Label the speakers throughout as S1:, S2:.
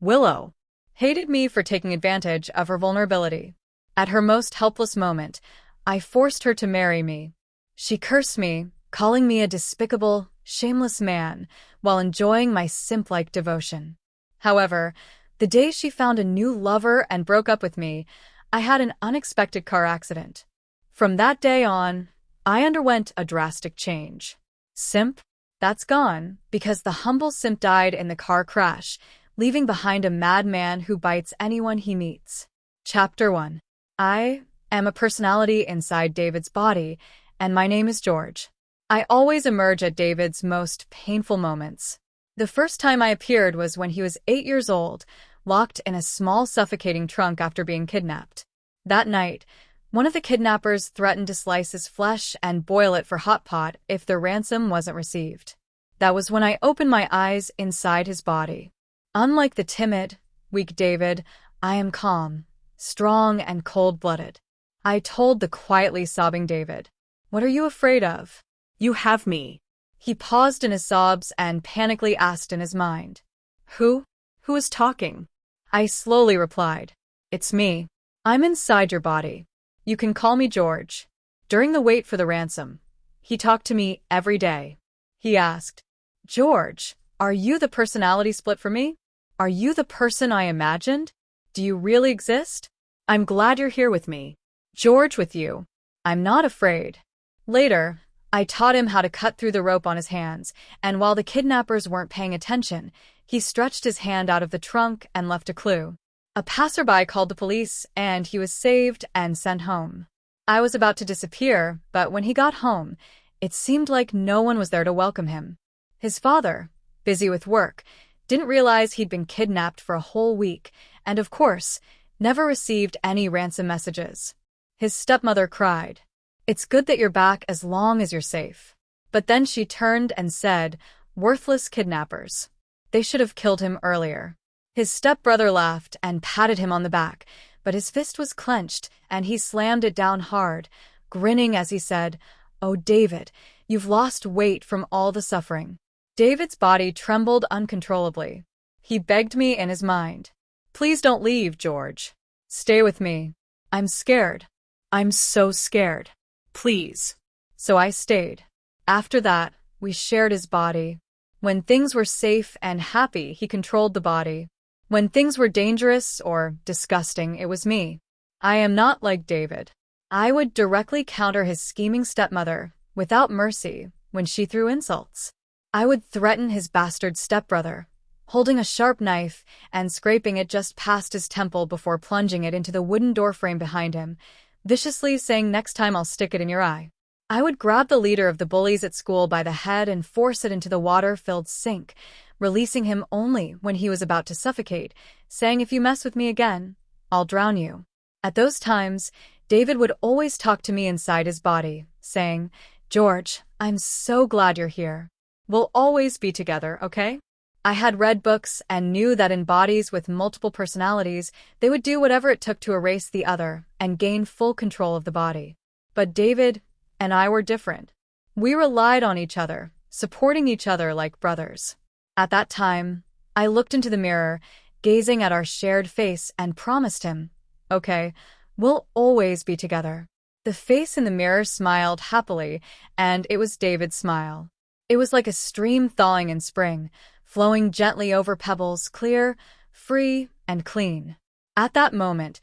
S1: Willow hated me for taking advantage of her vulnerability. At her most helpless moment, I forced her to marry me. She cursed me, calling me a despicable, shameless man, while enjoying my simp-like devotion. However, the day she found a new lover and broke up with me, I had an unexpected car accident. From that day on, I underwent a drastic change. Simp? That's gone, because the humble simp died in the car crash, leaving behind a madman who bites anyone he meets. Chapter 1. I am a personality inside David's body, and my name is George. I always emerge at David's most painful moments. The first time I appeared was when he was 8 years old, locked in a small suffocating trunk after being kidnapped. That night, one of the kidnappers threatened to slice his flesh and boil it for hot pot if the ransom wasn't received. That was when I opened my eyes inside his body. Unlike the timid, weak David, I am calm, strong, and cold-blooded. I told the quietly sobbing David, "What are you afraid of? You have me." He paused in his sobs and panically asked in his mind, Who is talking?" I slowly replied, "It's me. I'm inside your body. You can call me George." During the wait for the ransom, he talked to me every day. He asked, "George, are you the personality split for me? Are you the person I imagined? Do you really exist? I'm glad you're here with me. George with you. I'm not afraid." Later, I taught him how to cut through the rope on his hands, and while the kidnappers weren't paying attention, he stretched his hand out of the trunk and left a clue. A passerby called the police, and he was saved and sent home. I was about to disappear, but when he got home, it seemed like no one was there to welcome him. His father, busy with work, didn't realize he'd been kidnapped for a whole week, and of course, never received any ransom messages. His stepmother cried, "It's good that you're back as long as you're safe." But then she turned and said, "Worthless kidnappers. They should have killed him earlier." His stepbrother laughed and patted him on the back, but his fist was clenched and he slammed it down hard, grinning as he said, "Oh, David, you've lost weight from all the suffering." David's body trembled uncontrollably. He begged me in his mind, "Please don't leave, George. Stay with me. I'm scared. I'm so scared. Please." So I stayed. After that, we shared his body. When things were safe and happy, he controlled the body. When things were dangerous or disgusting, it was me. I am not like David. I would directly counter his scheming stepmother, without mercy, when she threw insults. I would threaten his bastard stepbrother, holding a sharp knife and scraping it just past his temple before plunging it into the wooden doorframe behind him, viciously saying, "Next time I'll stick it in your eye." I would grab the leader of the bullies at school by the head and force it into the water-filled sink, releasing him only when he was about to suffocate, saying, "If you mess with me again, I'll drown you." At those times, David would always talk to me inside his body, saying, "George, I'm so glad you're here. We'll always be together, okay?" I had read books and knew that in bodies with multiple personalities, they would do whatever it took to erase the other and gain full control of the body. But David and I were different. We relied on each other, supporting each other like brothers. At that time, I looked into the mirror, gazing at our shared face, and promised him, "Okay, we'll always be together." The face in the mirror smiled happily, and it was David's smile. It was like a stream thawing in spring, flowing gently over pebbles, clear, free, and clean. At that moment,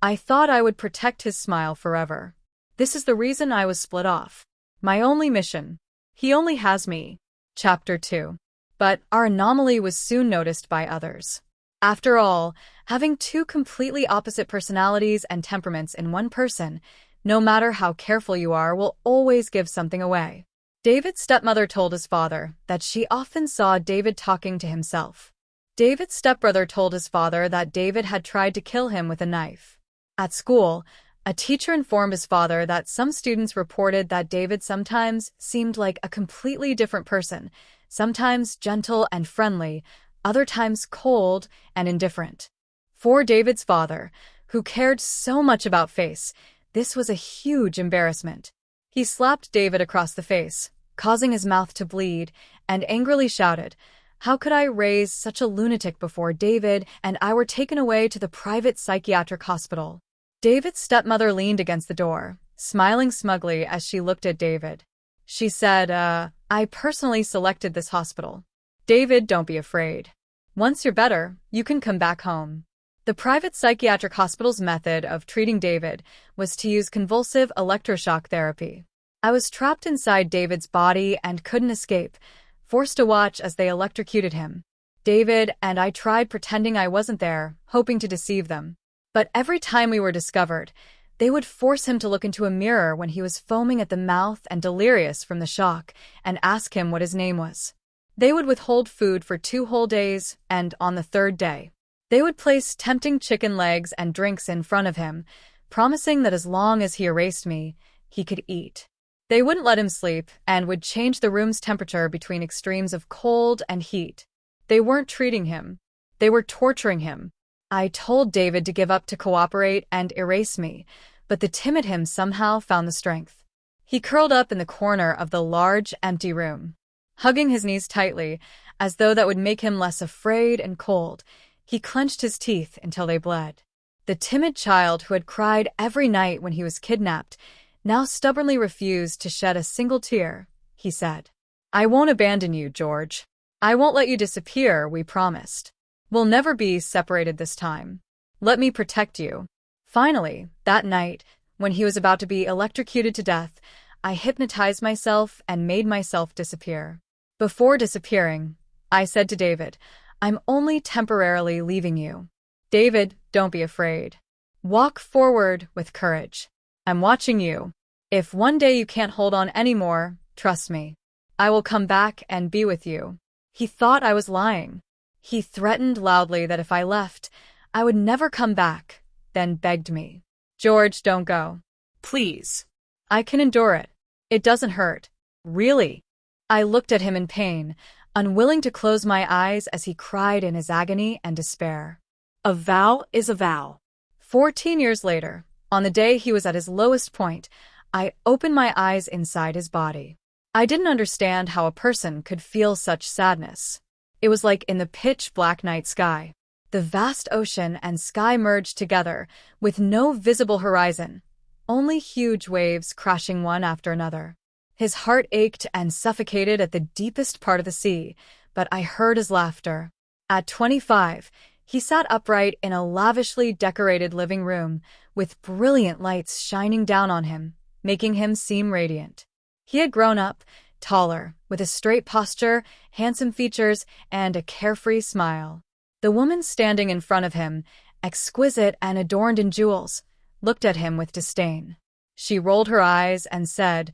S1: I thought I would protect his smile forever. This is the reason I was split off. My only mission. He only has me. Chapter 2. But our anomaly was soon noticed by others. After all, having two completely opposite personalities and temperaments in one person, no matter how careful you are, will always give something away. David's stepmother told his father that she often saw David talking to himself. David's stepbrother told his father that David had tried to kill him with a knife. At school, a teacher informed his father that some students reported that David sometimes seemed like a completely different person, sometimes gentle and friendly, other times cold and indifferent. For David's father, who cared so much about face, this was a huge embarrassment. He slapped David across the face, causing his mouth to bleed, and angrily shouted, How could I raise such a lunatic before David and I were taken away to the private psychiatric hospital? David's stepmother leaned against the door, smiling smugly as she looked at David. She said, I personally selected this hospital. David, don't be afraid. Once you're better, you can come back home. The private psychiatric hospital's method of treating David was to use convulsive electroshock therapy. I was trapped inside David's body and couldn't escape, forced to watch as they electrocuted him. David and I tried pretending I wasn't there, hoping to deceive them. But every time we were discovered, they would force him to look into a mirror when he was foaming at the mouth and delirious from the shock, and ask him what his name was. They would withhold food for 2 whole days, and on the 3rd day, they would place tempting chicken legs and drinks in front of him, promising that as long as he erased me, he could eat. They wouldn't let him sleep and would change the room's temperature between extremes of cold and heat. They weren't treating him. They were torturing him. I told David to give up, to cooperate and erase me, but the timid him somehow found the strength. He curled up in the corner of the large, empty room, hugging his knees tightly, as though that would make him less afraid and cold. He clenched his teeth until they bled. The timid child who had cried every night when he was kidnapped now stubbornly refused to shed a single tear. He said, I won't abandon you, George. I won't let you disappear, we promised. We'll never be separated this time. Let me protect you. Finally, that night, when he was about to be electrocuted to death, I hypnotized myself and made myself disappear. Before disappearing, I said to David, I'm only temporarily leaving you. David, don't be afraid. Walk forward with courage. I'm watching you. If one day you can't hold on anymore, trust me. I will come back and be with you. He thought I was lying. He threatened loudly that if I left, I would never come back, then begged me. George, don't go. Please. I can endure it. It doesn't hurt. Really. I looked at him in pain, unwilling to close my eyes as he cried in his agony and despair. A vow is a vow. 14 years later, on the day he was at his lowest point, I opened my eyes inside his body. I didn't understand how a person could feel such sadness. It was like in the pitch-black night sky. The vast ocean and sky merged together, with no visible horizon, only huge waves crashing one after another. His heart ached and suffocated at the deepest part of the sea, but I heard his laughter. At 25, he sat upright in a lavishly decorated living room, with brilliant lights shining down on him, making him seem radiant. He had grown up, taller, with a straight posture, handsome features, and a carefree smile. The woman standing in front of him, exquisite and adorned in jewels, looked at him with disdain. She rolled her eyes and said,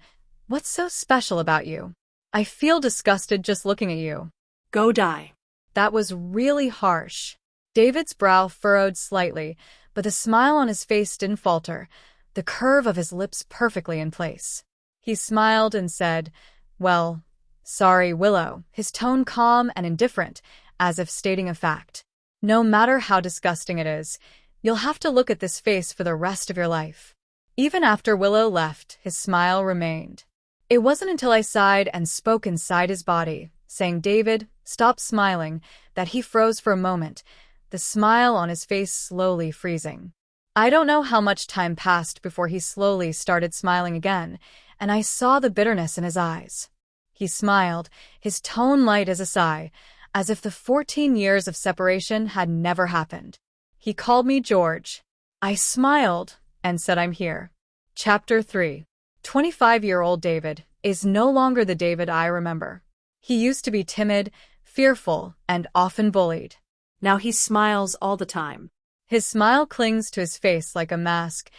S1: What's so special about you? I feel disgusted just looking at you. Go die. That was really harsh. David's brow furrowed slightly, but the smile on his face didn't falter, the curve of his lips perfectly in place. He smiled and said, Well, sorry, Willow, his tone calm and indifferent, as if stating a fact. No matter how disgusting it is, you'll have to look at this face for the rest of your life. Even after Willow left, his smile remained. It wasn't until I sighed and spoke inside his body, saying, David, stop smiling, that he froze for a moment, the smile on his face slowly freezing. I don't know how much time passed before he slowly started smiling again, and I saw the bitterness in his eyes. He smiled, his tone light as a sigh, as if the 14 years of separation had never happened. He called me George. I smiled and said, I'm here. Chapter 3. 25-year-old David is no longer the David I remember. He used to be timid, fearful, and often bullied. Now he smiles all the time. His smile clings to his face like a mask,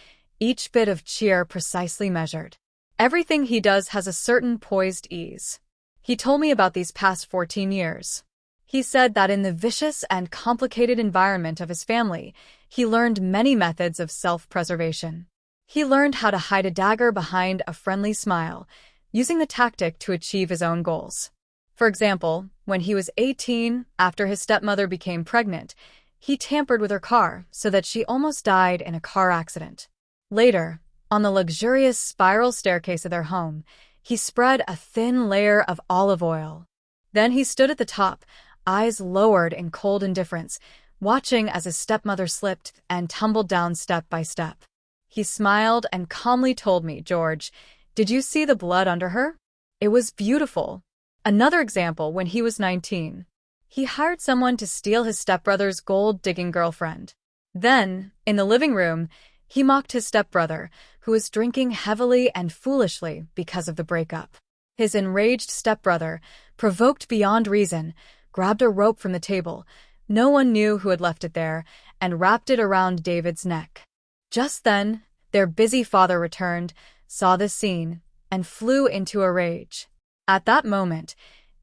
S1: each bit of cheer precisely measured. Everything he does has a certain poised ease. He told me about these past 14 years. He said that in the vicious and complicated environment of his family, he learned many methods of self-preservation. He learned how to hide a dagger behind a friendly smile, using the tactic to achieve his own goals. For example, when he was 18, after his stepmother became pregnant, he tampered with her car so that she almost died in a car accident. Later, on the luxurious spiral staircase of their home, he spread a thin layer of olive oil. Then he stood at the top, eyes lowered in cold indifference, watching as his stepmother slipped and tumbled down step by step. He smiled and calmly told me, "George, did you see the blood under her? It was beautiful." Another example, when he was 19. He hired someone to steal his stepbrother's gold-digging girlfriend. Then, in the living room, he mocked his stepbrother, who was drinking heavily and foolishly because of the breakup. His enraged stepbrother, provoked beyond reason, grabbed a rope from the table, no one knew who had left it there, and wrapped it around David's neck. Just then, their busy father returned, saw this scene, and flew into a rage. At that moment,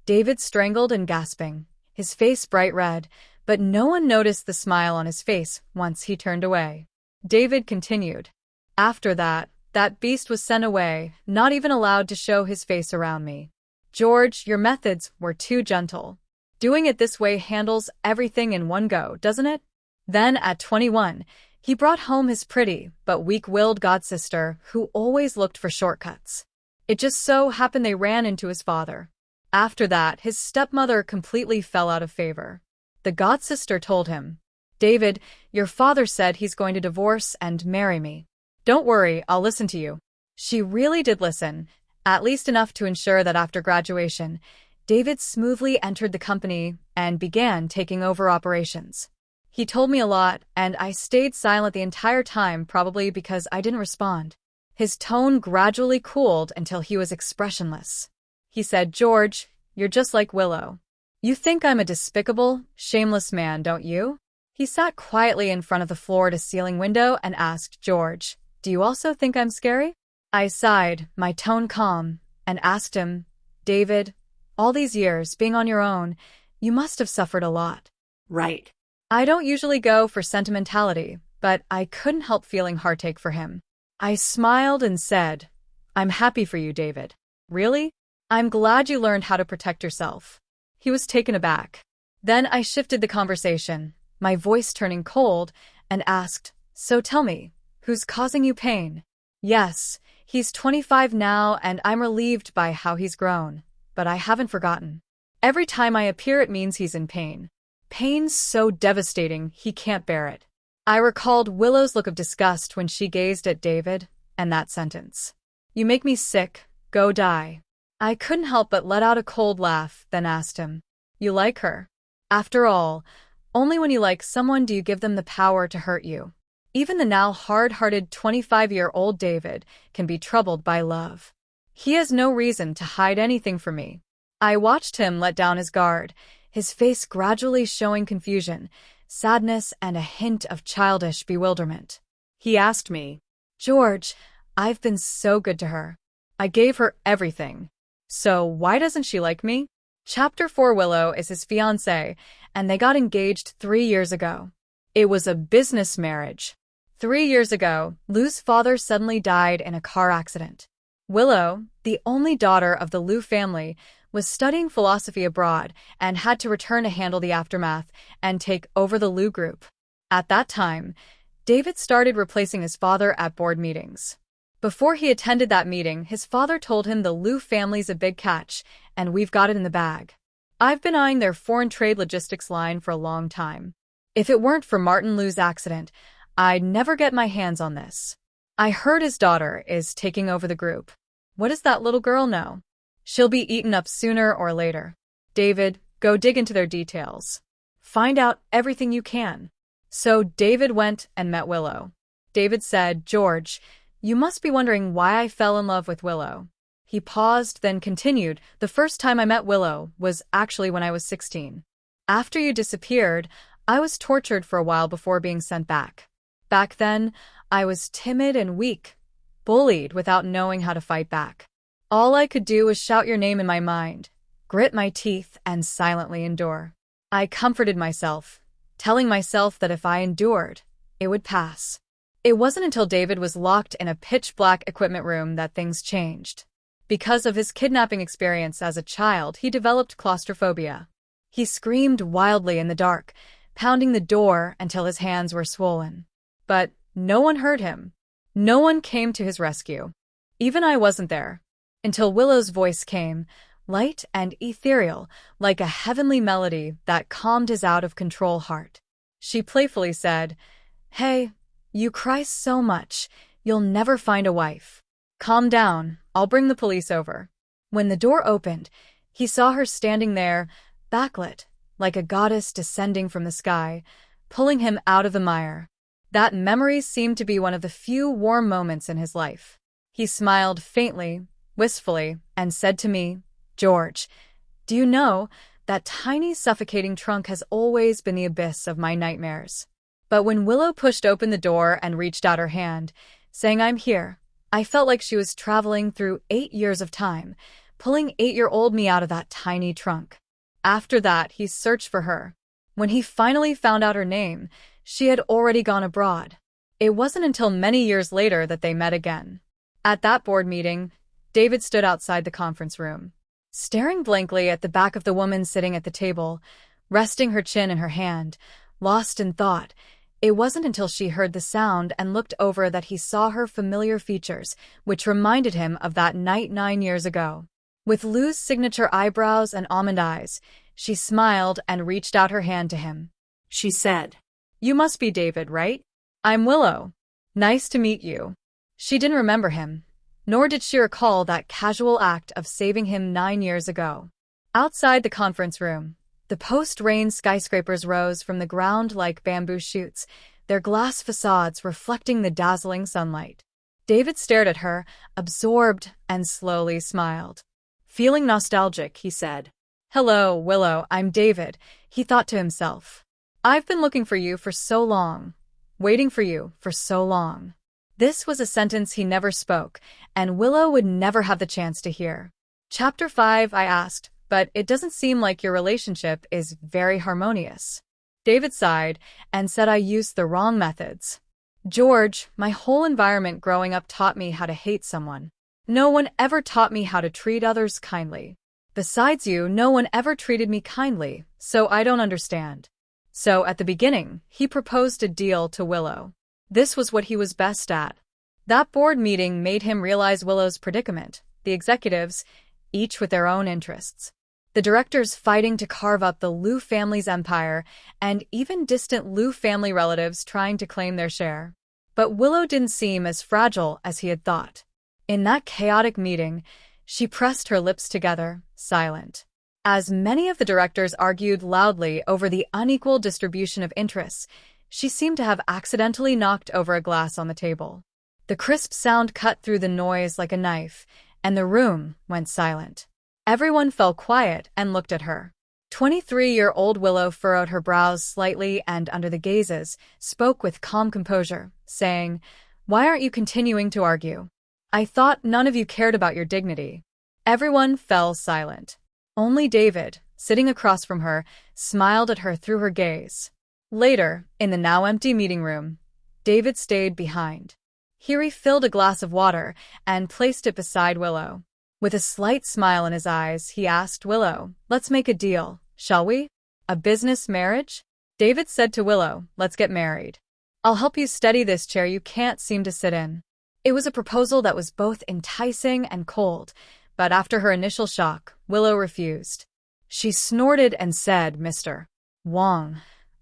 S1: David strangled and gasping, his face bright red, but no one noticed the smile on his face once he turned away. David continued, "After that beast was sent away, not even allowed to show his face around me. George, your methods were too gentle. Doing it this way handles everything in one go, doesn't it?" Then, at 21, he brought home his pretty but weak-willed godsister who always looked for shortcuts. It just so happened they ran into his father. After that, his stepmother completely fell out of favor. The godsister told him, "David, your father said he's going to divorce and marry me. Don't worry, I'll listen to you." She really did listen, at least enough to ensure that after graduation, David smoothly entered the company and began taking over operations. He told me a lot, and I stayed silent the entire time, probably because I didn't respond. His tone gradually cooled until he was expressionless. He said, "George, you're just like Willow. You think I'm a despicable, shameless man, don't you?" He sat quietly in front of the floor-to-ceiling window and asked, "George, do you also think I'm scary?" I sighed, my tone calm, and asked him, "David, all these years being on your own, you must have suffered a lot."
S2: Right.
S1: I don't usually go for sentimentality, but I couldn't help feeling heartache for him. I smiled and said, "I'm happy for you, David." "Really? I'm glad you learned how to protect yourself." He was taken aback. Then I shifted the conversation, my voice turning cold, and asked, "So tell me, who's causing you pain?" "Yes, he's 25 now and I'm relieved by how he's grown, but I haven't forgotten. Every time I appear it means he's in pain. Pain's so devastating he can't bear it." I recalled Willow's look of disgust when she gazed at David, and that sentence. "You make me sick, go die." I couldn't help but let out a cold laugh, then asked him, "You like her? After all, only when you like someone do you give them the power to hurt you." Even the now hard-hearted 25-year-old David can be troubled by love. He has no reason to hide anything from me. I watched him let down his guard, his face gradually showing confusion, sadness, and a hint of childish bewilderment. He asked me, "George, I've been so good to her. I gave her everything. So why doesn't she like me?" Chapter 4. Willow is his fiancée, and they got engaged 3 years ago. It was a business marriage. 3 years ago, Lou's father suddenly died in a car accident. Willow, the only daughter of the Lou family, was studying philosophy abroad and had to return to handle the aftermath and take over the Lou group. At that time, David started replacing his father at board meetings. Before he attended that meeting, his father told him the Lou family's a big catch, and we've got it in the bag. I've been eyeing their foreign trade logistics line for a long time. If it weren't for Martin Lou's accident, I'd never get my hands on this. I heard his daughter is taking over the group. What does that little girl know? She'll be eaten up sooner or later. David, go dig into their details. Find out everything you can." So David went and met Willow. David said, "George, you must be wondering why I fell in love with Willow." He paused, then continued, "The first time I met Willow was actually when I was 16. After you disappeared, I was tortured for a while before being sent back. Back then, I was timid and weak, bullied without knowing how to fight back. All I could do was shout your name in my mind, grit my teeth, and silently endure. I comforted myself, telling myself that if I endured, it would pass." It wasn't until David was locked in a pitch-black equipment room that things changed. Because of his kidnapping experience as a child, he developed claustrophobia. He screamed wildly in the dark, pounding the door until his hands were swollen. But no one heard him. No one came to his rescue. Even I wasn't there. Until Willow's voice came, light and ethereal, like a heavenly melody that calmed his out-of-control heart. She playfully said, "Hey, you cry so much, you'll never find a wife. Calm down, I'll bring the police over." When the door opened, he saw her standing there, backlit, like a goddess descending from the sky, pulling him out of the mire. That memory seemed to be one of the few warm moments in his life. He smiled faintly, wistfully, and said to me, "George, do you know, that tiny suffocating trunk has always been the abyss of my nightmares." But when Willow pushed open the door and reached out her hand, saying, "I'm here," I felt like she was traveling through 8 years of time, pulling 8-year-old me out of that tiny trunk. After that, he searched for her. When he finally found out her name, she had already gone abroad. It wasn't until many years later that they met again. At that board meeting, David stood outside the conference room, staring blankly at the back of the woman sitting at the table, resting her chin in her hand, lost in thought. It wasn't until she heard the sound and looked over that he saw her familiar features, which reminded him of that night 9 years ago. With Lou's signature eyebrows and almond eyes, she smiled and reached out her hand to him. She said, "You must be David, right? I'm Willow. Nice to meet you." She didn't remember him, nor did she recall that casual act of saving him 9 years ago. Outside the conference room, the post-rain skyscrapers rose from the ground like bamboo shoots, their glass facades reflecting the dazzling sunlight. David stared at her, absorbed, and slowly smiled. Feeling nostalgic, he said, "Hello, Willow, I'm David," he thought to himself. "I've been looking for you for so long, waiting for you for so long." This was a sentence he never spoke, and Willow would never have the chance to hear. Chapter 5, I asked, "But it doesn't seem like your relationship is very harmonious." David sighed and said, "I used the wrong methods. George, my whole environment growing up taught me how to hate someone. No one ever taught me how to treat others kindly. Besides you, no one ever treated me kindly, so I don't understand." So at the beginning, he proposed a deal to Willow. This was what he was best at. That board meeting made him realize Willow's predicament, the executives, each with their own interests. The directors fighting to carve up the Liu family's empire, and even distant Liu family relatives trying to claim their share. But Willow didn't seem as fragile as he had thought. In that chaotic meeting, she pressed her lips together, silent. As many of the directors argued loudly over the unequal distribution of interests, she seemed to have accidentally knocked over a glass on the table. The crisp sound cut through the noise like a knife, and the room went silent. Everyone fell quiet and looked at her. 23-year-old Willow furrowed her brows slightly and, under the gazes, spoke with calm composure, saying, "Why aren't you continuing to argue? I thought none of you cared about your dignity." Everyone fell silent. Only David, sitting across from her, smiled at her through her gaze. Later, in the now empty meeting room, David stayed behind. He refilled a glass of water and placed it beside Willow. With a slight smile in his eyes, he asked Willow, "Let's make a deal, shall we? A business marriage?" David said to Willow, "Let's get married. I'll help you steady this chair you can't seem to sit in." It was a proposal that was both enticing and cold, but after her initial shock, Willow refused. She snorted and said, "Mr. Wong,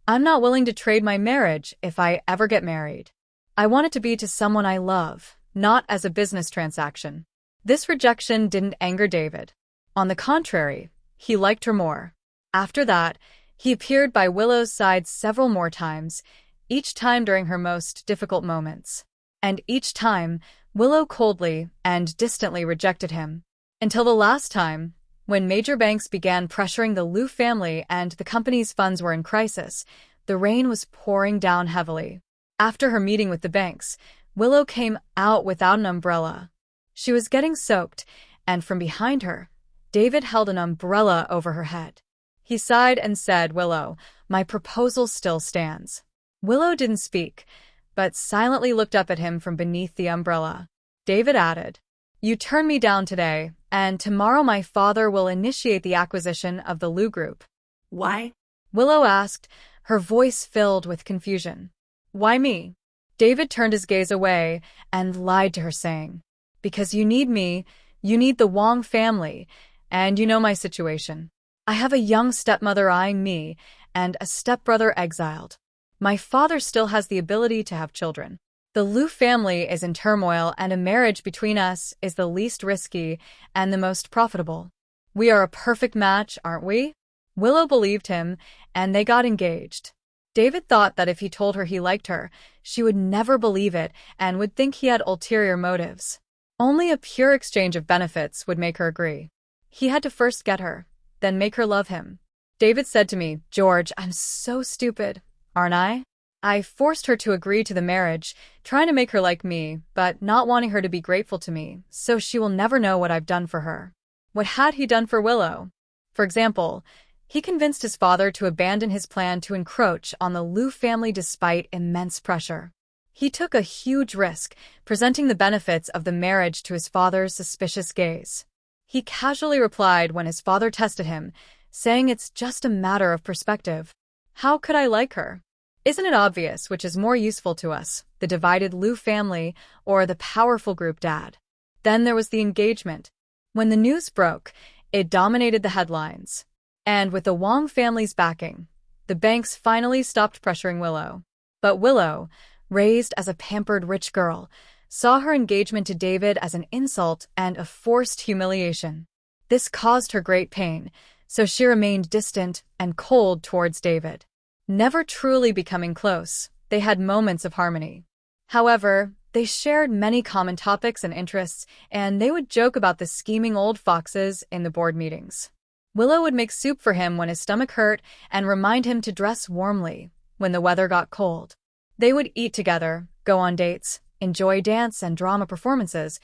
S1: I'm not willing to trade my marriage if I ever get married. I want it to be to someone I love, not as a business transaction." This rejection didn't anger David. On the contrary, he liked her more. After that, he appeared by Willow's side several more times, each time during her most difficult moments. And each time, Willow coldly and distantly rejected him. Until the last time, when major banks began pressuring the Liu family and the company's funds were in crisis, the rain was pouring down heavily. After her meeting with the banks, Willow came out without an umbrella. She was getting soaked, and from behind her, David held an umbrella over her head. He sighed and said, "Willow, my proposal still stands." Willow didn't speak, but silently looked up at him from beneath the umbrella. David added, "You turned me down today, and tomorrow my father will initiate the acquisition of the Liu Group."
S2: "Why?"
S1: Willow asked, her voice filled with confusion. "Why me?" David turned his gaze away and lied to her, saying, "Because you need me, you need the Wong family, And you know my situation. I have a young stepmother eyeing me and a stepbrother exiled. My father still has the ability to have children. The Liu family is in turmoil, and a marriage between us is the least risky and the most profitable. We are a perfect match, aren't we? Willow believed him, and they got engaged. David thought that if he told her he liked her, she would never believe it and would think he had ulterior motives. Only a pure exchange of benefits would make her agree. He had to first get her, then make her love him. David said to me, "George, I'm so stupid, aren't I? I forced her to agree to the marriage, trying to make her like me, but not wanting her to be grateful to me, so she will never know what I've done for her." What had he done for Willow? For example, he convinced his father to abandon his plan to encroach on the Liu family despite immense pressure. He took a huge risk, presenting the benefits of the marriage to his father's suspicious gaze. He casually replied when his father tested him, saying it's just a matter of perspective. How could I like her? Isn't it obvious which is more useful to us, the divided Liu family or the powerful group dad? Then there was the engagement. When the news broke, it dominated the headlines. And with the Wang family's backing, the banks finally stopped pressuring Willow. But Willow, raised as a pampered rich girl, saw her engagement to David as an insult and a forced humiliation. This caused her great pain, so she remained distant and cold towards David. Never truly becoming close, they had moments of harmony. However, they shared many common topics and interests, and they would joke about the scheming old foxes in the board meetings. Willow would make soup for him when his stomach hurt and remind him to dress warmly when the weather got cold. They would eat together, go on dates, enjoy dance and drama performances,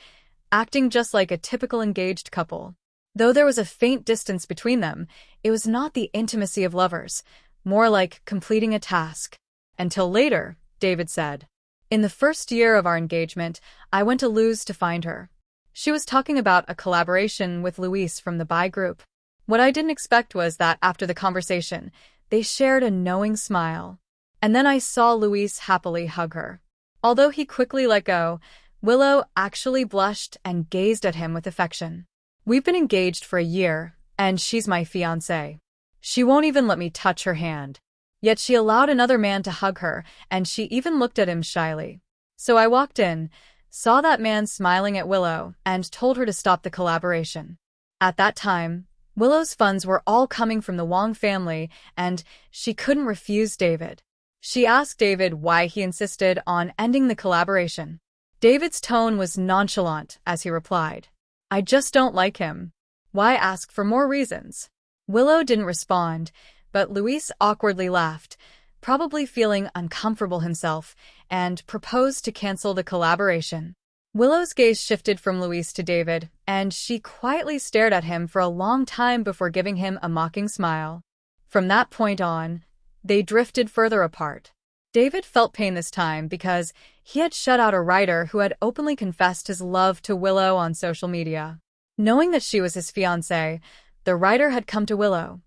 S1: acting just like a typical engaged couple. Though there was a faint distance between them, it was not the intimacy of lovers, more like completing a task. Until later, David said. In the first year of our engagement, I went to Lou's to find her. She was talking about a collaboration with Luis from the Bai group. What I didn't expect was that after the conversation, they shared a knowing smile. And then I saw Luis happily hug her. Although he quickly let go, Willow actually blushed and gazed at him with affection. We've been engaged for a year, and she's my fiancée. She won't even let me touch her hand. Yet she allowed another man to hug her, and she even looked at him shyly. So I walked in, saw that man smiling at Willow, and told her to stop the collaboration. At that time, Willow's funds were all coming from the Wang family, and she couldn't refuse David. She asked David why he insisted on ending the collaboration. David's tone was nonchalant as he replied, "I just don't like him. Why ask for more reasons?" Willow didn't respond, but Luis awkwardly laughed, probably feeling uncomfortable himself, and proposed to cancel the collaboration. Willow's gaze shifted from Luis to David, and she quietly stared at him for a long time before giving him a mocking smile. From that point on, they drifted further apart. David felt pain this time because he had shut out a writer who had openly confessed his love to Willow on social media. Knowing that she was his fiancée, the writer had come to Willow,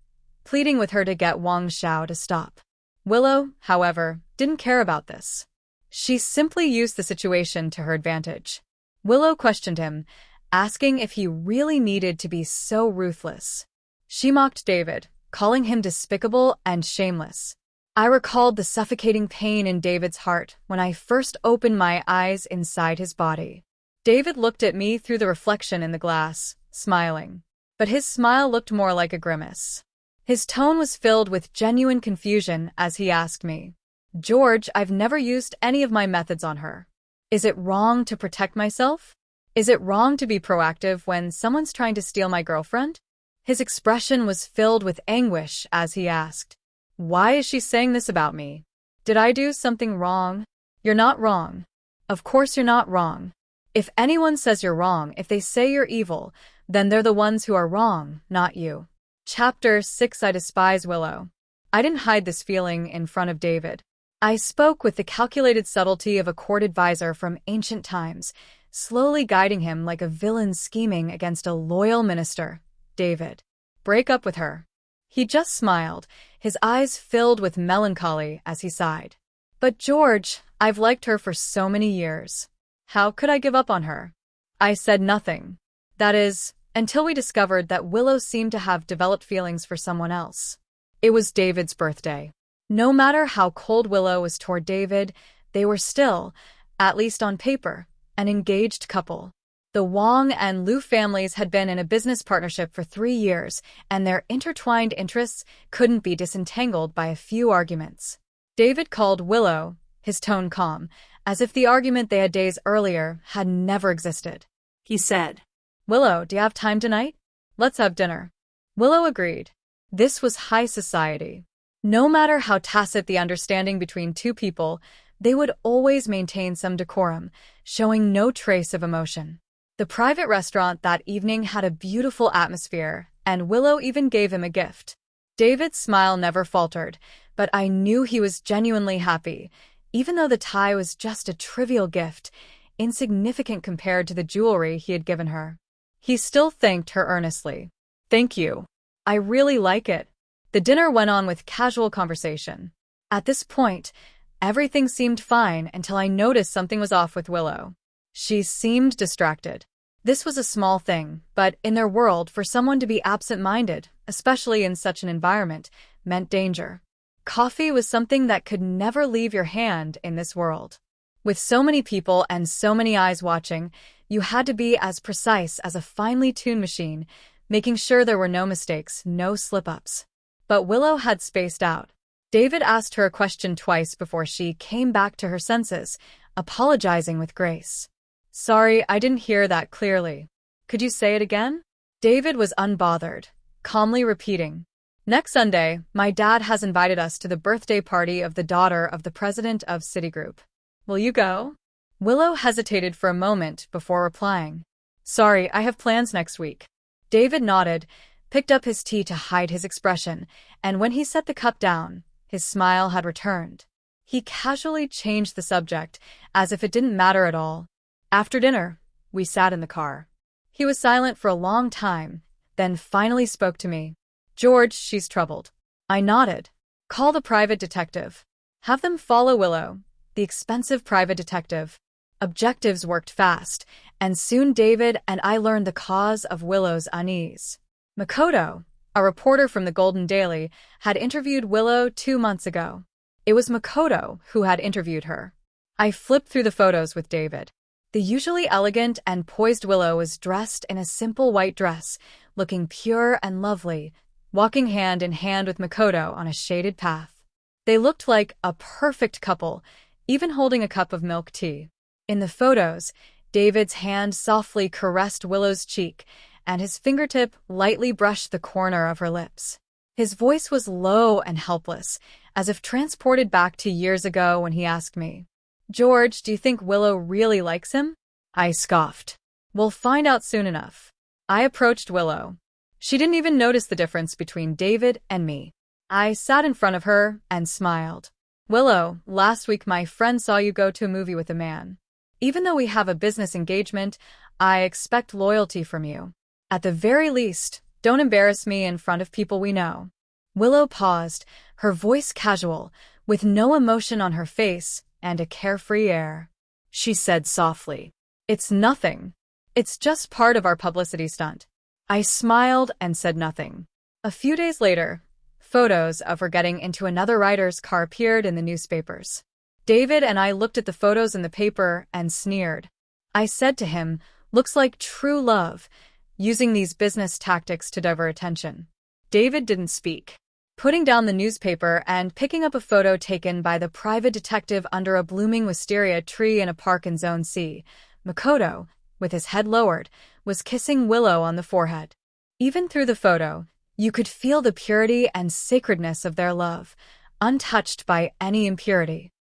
S1: pleading with her to get Wang Xiao to stop. Willow, however, didn't care about this. She simply used the situation to her advantage. Willow questioned him, asking if he really needed to be so ruthless. She mocked David, calling him despicable and shameless. I recalled the suffocating pain in David's heart when I first opened my eyes inside his body. David looked at me through the reflection in the glass, smiling. But his smile looked more like a grimace. His tone was filled with genuine confusion as he asked me, "George, I've never used any of my methods on her. Is it wrong to protect myself? Is it wrong to be proactive when someone's trying to steal my girlfriend?" His expression was filled with anguish as he asked, "Why is she saying this about me? Did I do something wrong?" "You're not wrong. Of course you're not wrong. If anyone says you're wrong, if they say you're evil, then they're the ones who are wrong, not you." Chapter 6. I despise Willow. I didn't hide this feeling in front of David. I spoke with the calculated subtlety of a court advisor from ancient times, slowly guiding him like a villain scheming against a loyal minister. "David, break up with her." He just smiled, his eyes filled with melancholy as he sighed. "But George, I've liked her for so many years. How could I give up on her?" I said nothing. That is, until we discovered that Willow seemed to have developed feelings for someone else. It was David's birthday. No matter how cold Willow was toward David, they were still, at least on paper, an engaged couple. The Wong and Liu families had been in a business partnership for 3 years, and their intertwined interests couldn't be disentangled by a few arguments. David called Willow, his tone calm, as if the argument they had days earlier had never existed.
S2: He said,
S1: "Willow, do you have time tonight? Let's have dinner." Willow agreed. This was high society. No matter how tacit the understanding between two people, they would always maintain some decorum, showing no trace of emotion. The private restaurant that evening had a beautiful atmosphere, and Willow even gave him a gift. David's smile never faltered, but I knew he was genuinely happy, even though the tie was just a trivial gift, insignificant compared to the jewelry he had given her. He still thanked her earnestly. "Thank you. I really like it." The dinner went on with casual conversation. At this point, everything seemed fine until I noticed something was off with Willow. She seemed distracted. This was a small thing, but in their world, for someone to be absent-minded, especially in such an environment, meant danger. Coffee was something that could never leave your hand in this world. With so many people and so many eyes watching, you had to be as precise as a finely tuned machine, making sure there were no mistakes, no slip-ups. But Willow had spaced out. David asked her a question twice before she came back to her senses, apologizing with grace. "Sorry, I didn't hear that clearly. Could you say it again?" David was unbothered, calmly repeating, "Next Sunday, my dad has invited us to the birthday party of the daughter of the president of Citigroup. Will you go?" Willow hesitated for a moment before replying. "Sorry, I have plans next week." David nodded, picked up his tea to hide his expression, and when he set the cup down, his smile had returned. He casually changed the subject, as if it didn't matter at all. After dinner, we sat in the car. He was silent for a long time, then finally spoke to me. "George, she's troubled." I nodded. "Call the private detective. Have them follow Willow, the expensive private detective." Objectives worked fast, and soon David and I learned the cause of Willow's unease. Makoto, a reporter from the Golden Daily, had interviewed Willow 2 months ago. It was Makoto who had interviewed her. I flipped through the photos with David. The usually elegant and poised Willow was dressed in a simple white dress, looking pure and lovely, walking hand in hand with Makoto on a shaded path. They looked like a perfect couple, even holding a cup of milk tea. In the photos, David's hand softly caressed Willow's cheek, and his fingertip lightly brushed the corner of her lips. His voice was low and helpless, as if transported back to years ago when he asked me, "George, do you think Willow really likes him?" I scoffed. "We'll find out soon enough." I approached Willow. She didn't even notice the difference between David and me. I sat in front of her and smiled. "Willow, last week my friend saw you go to a movie with a man. Even though we have a business engagement, I expect loyalty from you. At the very least, don't embarrass me in front of people we know." Willow paused, her voice casual, with no emotion on her face and a carefree air. She said softly, "It's nothing. It's just part of our publicity stunt." I smiled and said nothing. A few days later, photos of her getting into another writer's car appeared in the newspapers. David and I looked at the photos in the paper and sneered. I said to him, "Looks like true love, using these business tactics to divert attention." David didn't speak. Putting down the newspaper and picking up a photo taken by the private detective under a blooming wisteria tree in a park in Zone C, Makoto, with his head lowered, was kissing Willow on the forehead. Even through the photo, you could feel the purity and sacredness of their love, untouched by any impurity.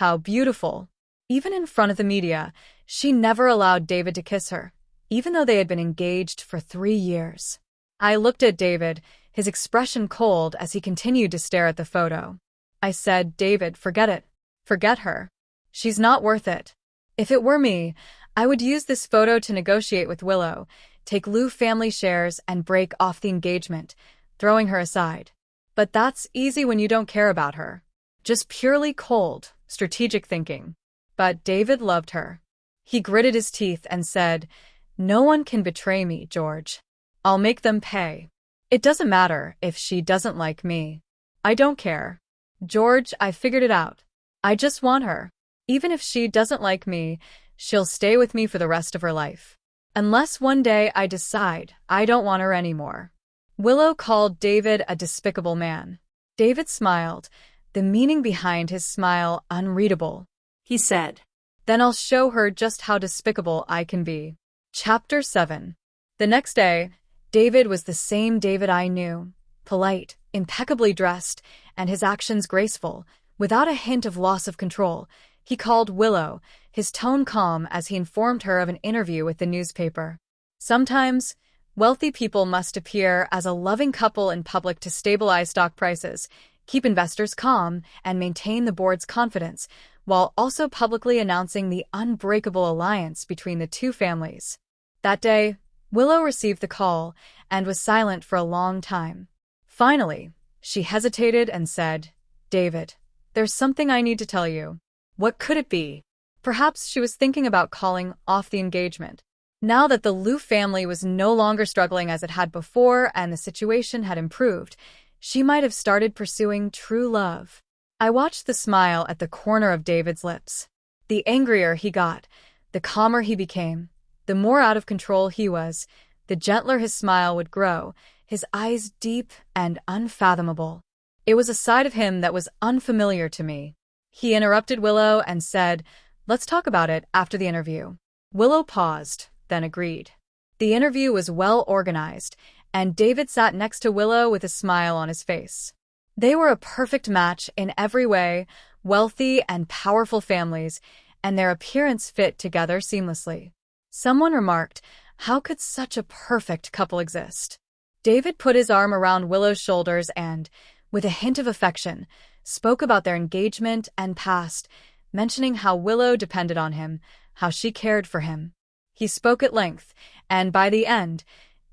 S1: How beautiful! Even in front of the media, she never allowed David to kiss her, even though they had been engaged for 3 years. I looked at David, his expression cold as he continued to stare at the photo. I said, "David, forget it. Forget her. She's not worth it." If it were me, I would use this photo to negotiate with Willow, take Liu family shares, and break off the engagement, throwing her aside. But that's easy when you don't care about her. Just purely cold, strategic thinking. But David loved her. He gritted his teeth and said, "No one can betray me, George." I'll make them pay. It doesn't matter if she doesn't like me. I don't care. George, I figured it out. I just want her. Even if she doesn't like me, she'll stay with me for the rest of her life. Unless one day I decide I don't want her anymore. Willow called David a despicable man. David smiled, the meaning behind his smile unreadable. He said, "Then I'll show her just how despicable I can be." Chapter 7. The next day, David was the same David I knew, polite, impeccably dressed, and his actions graceful, without a hint of loss of control. He called Willow, his tone calm as he informed her of an interview with the newspaper. Sometimes, wealthy people must appear as a loving couple in public to stabilize stock prices, keep investors calm, and maintain the board's confidence, while also publicly announcing the unbreakable alliance between the two families. That day, Willow received the call and was silent for a long time. Finally, she hesitated and said, "David, there's something I need to tell you." What could it be? Perhaps she was thinking about calling off the engagement. Now that the Liu family was no longer struggling as it had before and the situation had improved, she might have started pursuing true love. I watched the smile at the corner of David's lips. The angrier he got, the calmer he became, the more out of control he was, the gentler his smile would grow, his eyes deep and unfathomable. It was a side of him that was unfamiliar to me. He interrupted Willow and said, "Let's talk about it after the interview." Willow paused, then agreed. The interview was well organized, and David sat next to Willow with a smile on his face. They were a perfect match in every way, wealthy and powerful families, and their appearance fit together seamlessly. Someone remarked, "How could such a perfect couple exist?" David put his arm around Willow's shoulders and, with a hint of affection, spoke about their engagement and past, mentioning how Willow depended on him, how she cared for him. He spoke at length, and by the end,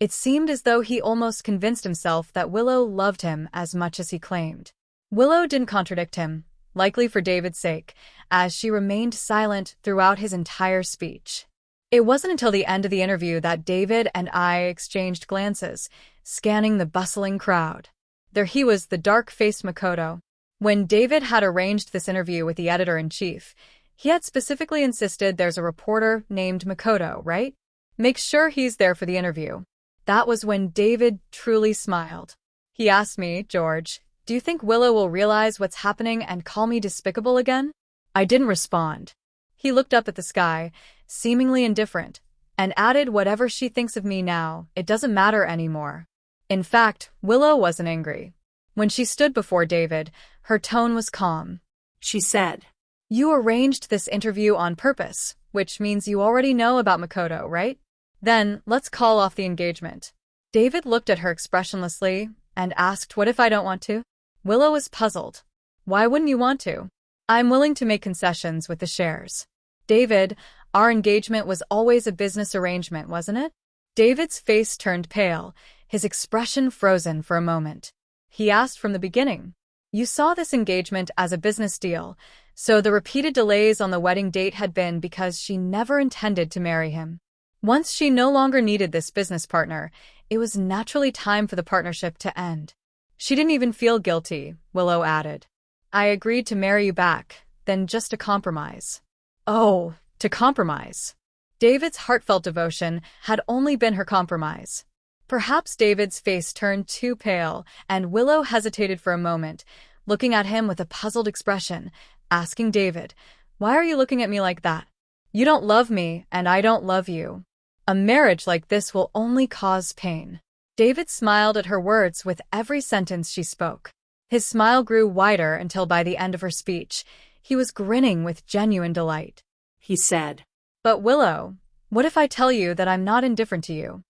S1: it seemed as though he almost convinced himself that Willow loved him as much as he claimed. Willow didn't contradict him, likely for David's sake, as she remained silent throughout his entire speech. It wasn't until the end of the interview that David and I exchanged glances, scanning the bustling crowd. There he was, the dark-faced Makoto. When David had arranged this interview with the editor-in-chief, he had specifically insisted there's a reporter named Makoto, right? Make sure he's there for the interview. That was when David truly smiled. He asked me, "George, do you think Willow will realize what's happening and call me despicable again?" I didn't respond. He looked up at the sky, seemingly indifferent, and added, "Whatever she thinks of me now, it doesn't matter anymore." In fact, Willow wasn't angry. When she stood before David, her tone was calm. She said, "You arranged this interview on purpose, which means you already know about Makoto, right? Then, let's call off the engagement." David looked at her expressionlessly and asked, "What if I don't want to?" Willow was puzzled. "Why wouldn't you want to?" "I'm willing to make concessions with the shares." "David, our engagement was always a business arrangement, wasn't it?" David's face turned pale, his expression frozen for a moment. He asked, "From the beginning, you saw this engagement as a business deal, so the repeated delays on the wedding date had been because she never intended to marry him. Once she no longer needed this business partner, it was naturally time for the partnership to end." "She didn't even feel guilty," Willow added. "I agreed to marry you back, then just to compromise." "Oh, to compromise." David's heartfelt devotion had only been her compromise. Perhaps David's face turned too pale, and Willow hesitated for a moment, looking at him with a puzzled expression, asking David, "Why are you looking at me like that? You don't love me, and I don't love you. A marriage like this will only cause pain." David smiled at her words with every sentence she spoke. His smile grew wider until by the end of her speech, he was grinning with genuine delight. He said, "But Willow, what if I tell you that I'm not indifferent to you?"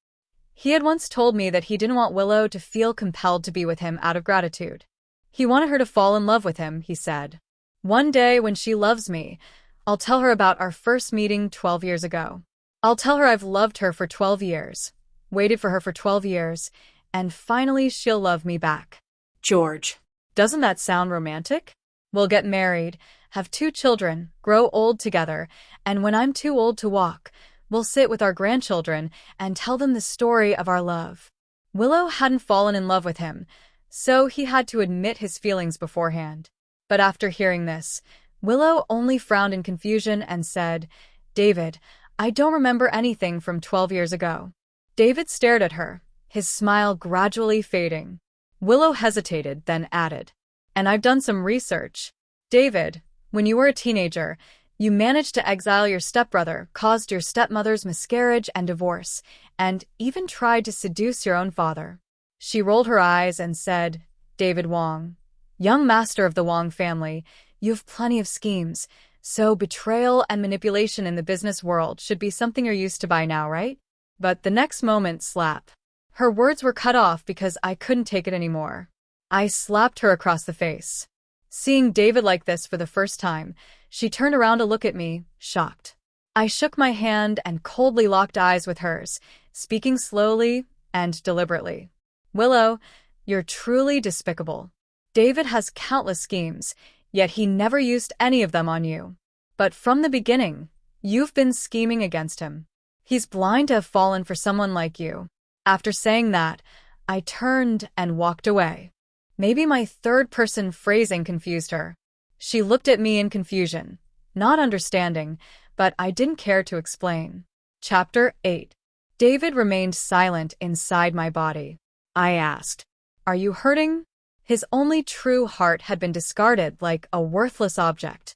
S1: He had once told me that he didn't want Willow to feel compelled to be with him out of gratitude. He wanted her to fall in love with him, he said. "One day when she loves me, I'll tell her about our first meeting 12 years ago. I'll tell her I've loved her for 12 years, waited for her for 12 years, and finally she'll love me back." "George, doesn't that sound romantic? We'll get married, have 2 children, grow old together, and when I'm too old to walk, We'll sit with our grandchildren and tell them the story of our love. Willow hadn't fallen in love with him, so he had to admit his feelings beforehand. But after hearing this, Willow only frowned in confusion and said, "David, I don't remember anything from 12 years ago." David stared at her, his smile gradually fading. Willow hesitated, then added, "And I've done some research. David, when you were a teenager, you managed to exile your stepbrother, caused your stepmother's miscarriage and divorce, and even tried to seduce your own father." She rolled her eyes and said, "David Wong, young master of the Wong family, you have plenty of schemes, so betrayal and manipulation in the business world should be something you're used to by now, right?" But the next moment, slap. Her words were cut off because I couldn't take it anymore. I slapped her across the face. Seeing David like this for the first time, she turned around to look at me, shocked. I shook my hand and coldly locked eyes with hers, speaking slowly and deliberately. "Willow, you're truly despicable. David has countless schemes, yet he never used any of them on you. But from the beginning, you've been scheming against him. He's blind to have fallen for someone like you." After saying that, I turned and walked away. Maybe my third-person phrasing confused her. She looked at me in confusion, not understanding, but I didn't care to explain. Chapter 8. David remained silent inside my body. I asked, "Are you hurting?" His only true heart had been discarded like a worthless object.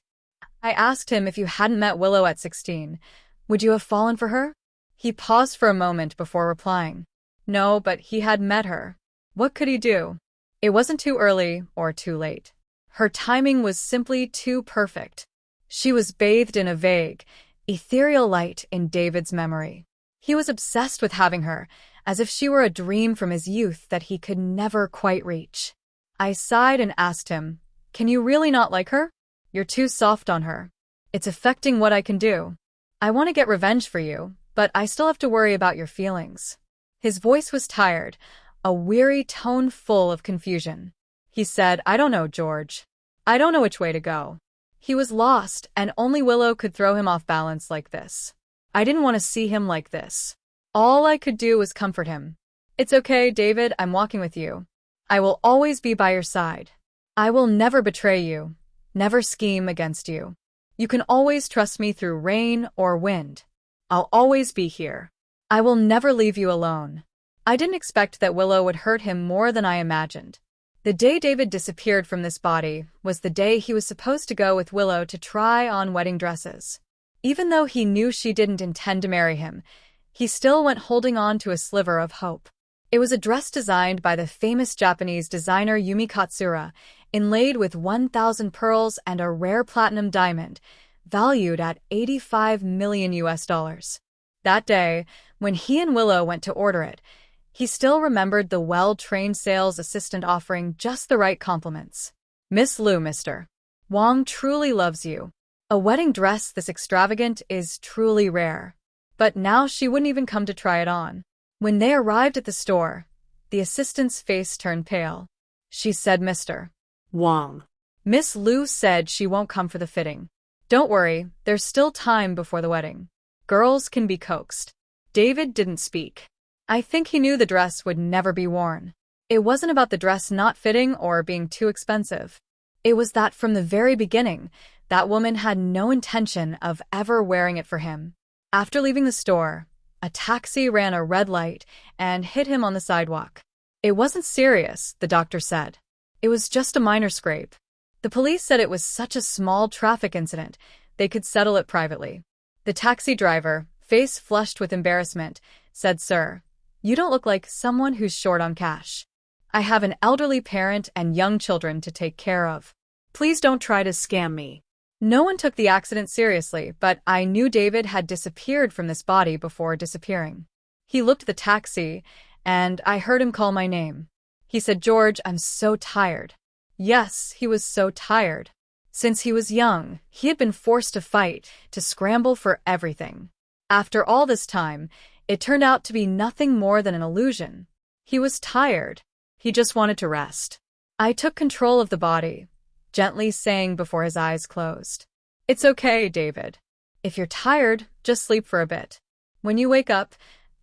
S1: I asked him if you hadn't met Willow at 16, would you have fallen for her? He paused for a moment before replying. No, but he had met her. What could he do? It wasn't too early or too late. Her timing was simply too perfect. She was bathed in a vague, ethereal light in David's memory. He was obsessed with having her, as if she were a dream from his youth that he could never quite reach. I sighed and asked him, "Can you really not like her? You're too soft on her. It's affecting what I can do. I want to get revenge for you, but I still have to worry about your feelings." His voice was tired, a weary tone full of confusion. He said, "I don't know, George. I don't know which way to go." He was lost, and only Willow could throw him off balance like this. I didn't want to see him like this. All I could do was comfort him. "It's okay, David, I'm walking with you. I will always be by your side. I will never betray you, never scheme against you. You can always trust me through rain or wind. I'll always be here. I will never leave you alone." I didn't expect that Willow would hurt him more than I imagined. The day David disappeared from this body was the day he was supposed to go with Willow to try on wedding dresses. Even though he knew she didn't intend to marry him, he still went holding on to a sliver of hope. It was a dress designed by the famous Japanese designer Yumi Katsura, inlaid with 1,000 pearls and a rare platinum diamond, valued at $85 million US. That day, when he and Willow went to order it, he still remembered the well-trained sales assistant offering just the right compliments. "Miss Liu, Mr. Wong truly loves you. A wedding dress this extravagant is truly rare." But now she wouldn't even come to try it on. When they arrived at the store, the assistant's face turned pale. She said, "Mr. Wong." Miss Liu said she won't come for the fitting. "Don't worry, there's still time before the wedding. Girls can be coaxed." David didn't speak. I think he knew the dress would never be worn. It wasn't about the dress not fitting or being too expensive. It was that from the very beginning, that woman had no intention of ever wearing it for him. After leaving the store, a taxi ran a red light and hit him on the sidewalk. It wasn't serious, the doctor said. It was just a minor scrape. The police said it was such a small traffic incident, they could settle it privately. The taxi driver, face flushed with embarrassment, said, "Sir, you don't look like someone who's short on cash. I have an elderly parent and young children to take care of. Please don't try to scam me." No one took the accident seriously, but I knew David had disappeared from this body before disappearing. He looked at the taxi, and I heard him call my name. He said, "George, I'm so tired." Yes, he was so tired. Since he was young, he had been forced to fight, to scramble for everything. After all this time, it turned out to be nothing more than an illusion. He was tired. He just wanted to rest. I took control of the body, gently saying before his eyes closed, "It's okay, David. If you're tired, just sleep for a bit. When you wake up,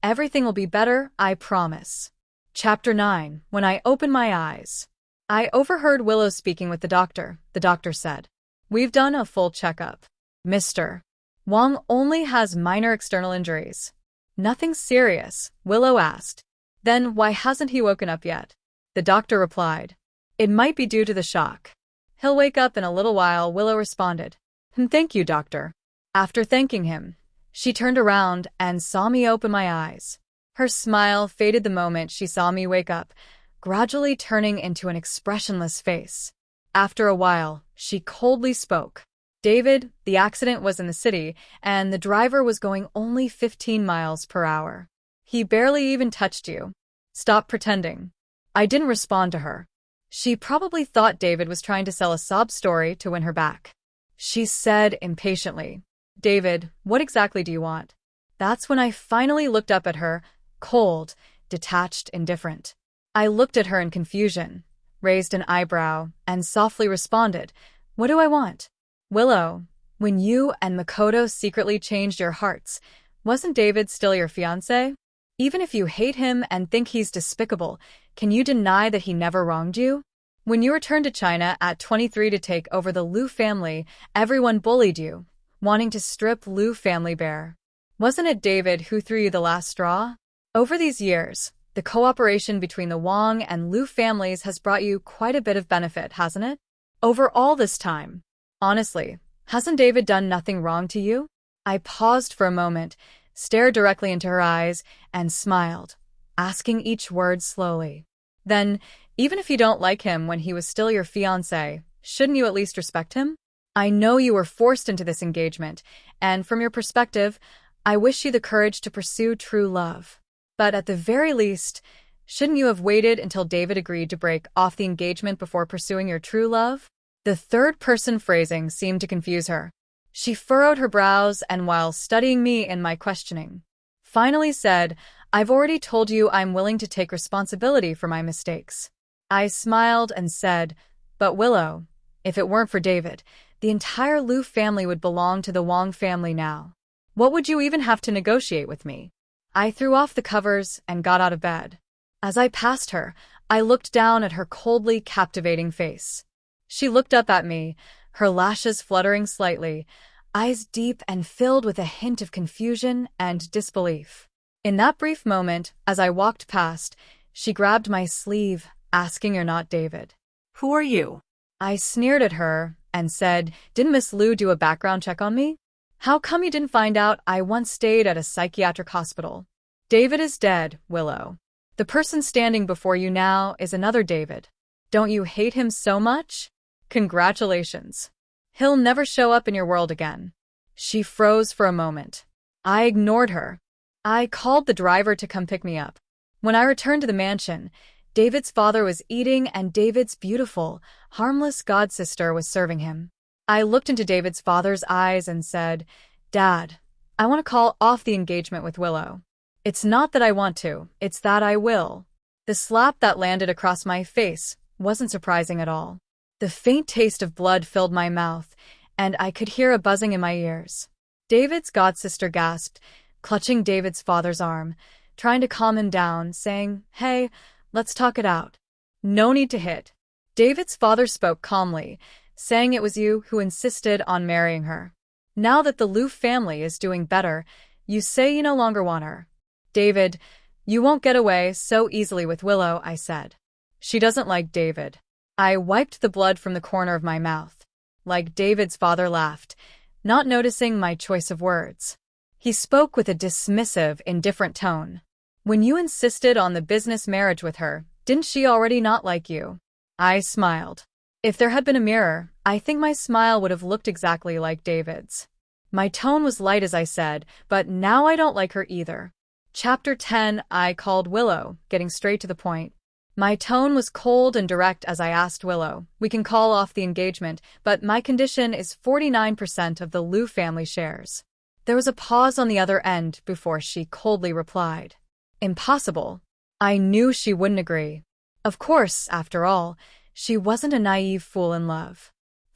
S1: everything will be better, I promise. Chapter 9. When I open my eyes. I overheard Willow speaking with the doctor. The doctor said, "We've done a full checkup. Mr. Wang only has minor external injuries." "Nothing serious?" Willow asked. "Then why hasn't he woken up yet?" The doctor replied, "It might be due to the shock. He'll wake up in a little while," Willow responded. "Thank you, doctor." After thanking him, she turned around and saw me open my eyes. Her smile faded the moment she saw me wake up, gradually turning into an expressionless face. After a while, she coldly spoke. "David, the accident was in the city, and the driver was going only 15 miles per hour. He barely even touched you. Stop pretending." I didn't respond to her. She probably thought David was trying to sell a sob story to win her back. She said impatiently, "David, what exactly do you want?" That's when I finally looked up at her, cold, detached, indifferent. I looked at her in confusion, raised an eyebrow, and softly responded, "What do I want?" "Willow, when you and Makoto secretly changed your hearts, wasn't David still your fiancé? Even if you hate him and think he's despicable, can you deny that he never wronged you? When you returned to China at 23 to take over the Liu family, everyone bullied you, wanting to strip Liu family bare. Wasn't it David who threw you the last straw? Over these years, the cooperation between the Wang and Liu families has brought you quite a bit of benefit, hasn't it? Over all this time. Honestly, hasn't David done nothing wrong to you?" I paused for a moment, stared directly into her eyes, and smiled, asking each word slowly. "Then, even if you don't like him when he was still your fiancé, shouldn't you at least respect him? I know you were forced into this engagement, and from your perspective, I wish you the courage to pursue true love. But at the very least, shouldn't you have waited until David agreed to break off the engagement before pursuing your true love?" The third-person phrasing seemed to confuse her. She furrowed her brows and, while studying me in my questioning, finally said, "I've already told you I'm willing to take responsibility for my mistakes." I smiled and said, "But Willow, if it weren't for David, the entire Liu family would belong to the Wang family now. What would you even have to negotiate with me?" I threw off the covers and got out of bed. As I passed her, I looked down at her coldly captivating face. She looked up at me, her lashes fluttering slightly, eyes deep and filled with a hint of confusion and disbelief. In that brief moment, as I walked past, she grabbed my sleeve, asking, "You're not David. Who are you?" I sneered at her and said, "Didn't Miss Liu do a background check on me? How come you didn't find out I once stayed at a psychiatric hospital? David is dead, Willow. The person standing before you now is another David. Don't you hate him so much? Congratulations. He'll never show up in your world again." She froze for a moment. I ignored her. I called the driver to come pick me up. When I returned to the mansion, David's father was eating and David's beautiful, harmless godsister was serving him. I looked into David's father's eyes and said, "Dad, I want to call off the engagement with Willow. It's not that I want to, it's that I will." The slap that landed across my face wasn't surprising at all. The faint taste of blood filled my mouth, and I could hear a buzzing in my ears. David's godsister gasped, clutching David's father's arm, trying to calm him down, saying, "Hey, let's talk it out. No need to hit." David's father spoke calmly, saying it was you who insisted on marrying her. Now that the Liu family is doing better, you say you no longer want her. "David, you won't get away so easily with Willow," I said. "She doesn't like David." I wiped the blood from the corner of my mouth. Like David's father laughed, not noticing my choice of words. He spoke with a dismissive, indifferent tone. "When you insisted on the business marriage with her, didn't she already not like you?" I smiled. If there had been a mirror, I think my smile would have looked exactly like David's. My tone was light as I said, "But now I don't like her either." Chapter 10. I called Willow, getting straight to the point. My tone was cold and direct as I asked Willow, "We can call off the engagement, but my condition is 49% of the Liu family shares." There was a pause on the other end before she coldly replied, "Impossible." I knew she wouldn't agree. Of course, after all, she wasn't a naive fool in love.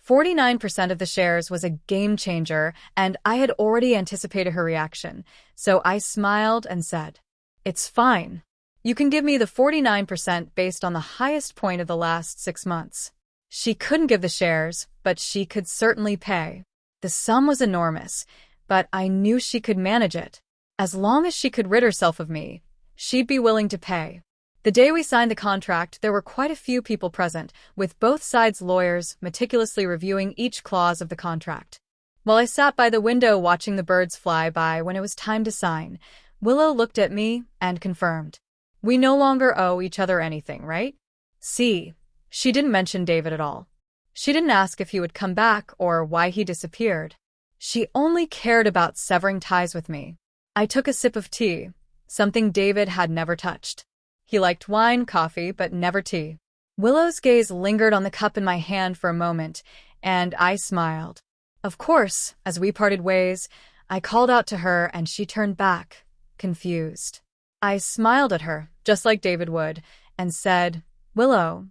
S1: 49% of the shares was a game changer, and I had already anticipated her reaction, so I smiled and said, "It's fine. You can give me the 49% based on the highest point of the last 6 months." She couldn't give the shares, but she could certainly pay. The sum was enormous, but I knew she could manage it. As long as she could rid herself of me, she'd be willing to pay. The day we signed the contract, there were quite a few people present, with both sides' lawyers meticulously reviewing each clause of the contract. While I sat by the window watching the birds fly by when it was time to sign, Willow looked at me and confirmed. "We no longer owe each other anything, right?" See, she didn't mention David at all. She didn't ask if he would come back or why he disappeared. She only cared about severing ties with me. I took a sip of tea, something David had never touched. He liked wine, coffee, but never tea. Willow's gaze lingered on the cup in my hand for a moment, and I smiled. Of course, as we parted ways, I called out to her and she turned back, confused. I smiled at her, just like David would, and said, "Willow,